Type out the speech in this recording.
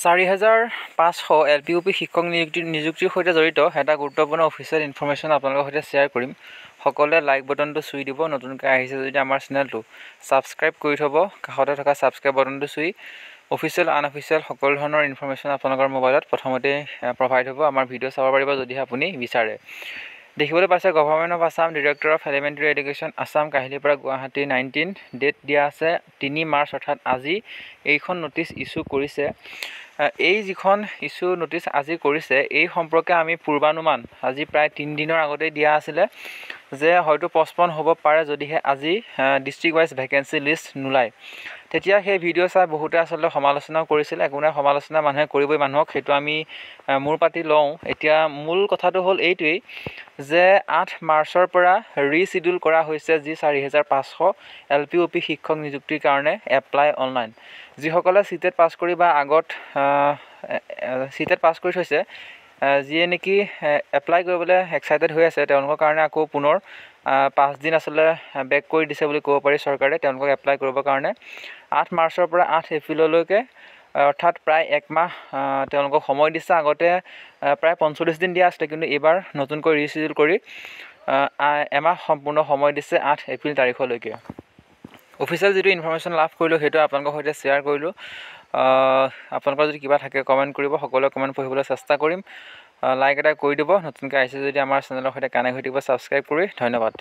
4500 LPUP শিক্ষক নিযুক্তিৰ সৈতে জড়িত এটা গুৰুত্বপূৰ্ণ অফিচিয়েল ইনফৰমেশ্যন আপোনালোকৰ সৈতে শ্বেয়াৰ কৰিম। সকলোৱে লাইক বটনটো চুই দিব। নতুনকৈ আহিছে যদি আমাৰ চেনেলটো ছাবস্ক্ৰাইব কৰি থ'ব। কাষতে থকা ছাবস্ক্ৰাইব বটনটো চুই অফিচিয়েল আনঅফিচিয়েল সকলো ধৰণৰ ইনফৰমেশ্যন আপোনালোকৰ মোবাইলত প্ৰথমতে প্ৰভাইড হ'ব। আমাৰ ভিডিঅ' চাব পাৰিব যদিহে আপুনি বিচাৰে। দেখিবলৈ পাইছে government of Assam director of elementary education Assam Kahilipara Guwahati 19 date দিয়া আছে 3 মাৰ্চ অৰ্থাৎ আজি এইখন নটিচ ইছ্যু কৰিছে। এই যিখন ইছ্যু নটিচ আজি কৰিছে এই সম্পৰ্কে আমি পূৰ্বানুমান আজি প্ৰায় 3 দিনৰ আগতেই দিয়া আছিলে যে হয়তো পষ্টপন হ'ব পাৰে যদিহে আজি ডিষ্ট্ৰিক্ট ৱাইজ ভেকেঞ্চি লিষ্ট নোলায়। তেতিয়া সেই ভিডিঅ' চাই বহুতে আচলতে সমালোচনাও কৰিছিলে। একো নাই, সমালোচনা মানুহে কৰিবই, মানুহক সেইটো আমি মূৰ পাতি লওঁ। এতিয়া মূল কথাটো হ'ল এইটোৱেই যে 8 মাৰ্চৰ পৰা ৰিচিডিউল কৰা হৈছে যি 4500 LPUP শিক্ষক নিযুক্তিৰ কাৰণে এপ্লাই অনলাইন। যিসকলে চিটেট পাছ কৰি বা আগত চিটেট পাছ কৰি থৈছে, যিয়ে নেকি এপ্লাই কৰিবলৈ এক্সাইটেড হৈ আছে, তেওঁলোকৰ কাৰণে আকৌ পুনৰ 5 দিন আচলতে বেক কৰি দিছে বুলি ক'ব পাৰি চৰকাৰে তেওঁলোকক এপ্লাই কৰিবৰ কাৰণে। 8 মাৰ্চৰ পৰা 8 এপ্ৰিললৈকে অৰ্থাৎ প্ৰায় 1 মাহ তেওঁলোকক সময় দিছে। আগতে প্ৰায় 45 দিন দিয়া আছিলে, কিন্তু এইবাৰ নতুনকৈ ৰিচিডিউল কৰি এমাহ সম্পূৰ্ণ সময় দিছে 8 এপ্ৰিল তাৰিখলৈকে। অফিচিয়েল যিটো ইনফৰমেশ্যন লাভ কৰিলোঁ সেইটো আপোনালোকৰ সৈতে শ্বেয়াৰ কৰিলোঁ। আপোনালোকৰ যদি কিবা থাকে কমেণ্ট কৰিব, সকলোৱে কমেণ্ট পঢ়িবলৈ চেষ্টা কৰিম। লাইক এটা কৰি দিব। নতুনকৈ আহিছে যদি আমাৰ চেনেলৰ সৈতে কানেক্ট হৈ থাকিব ছাবস্ক্ৰাইব কৰি। ধন্যবাদ।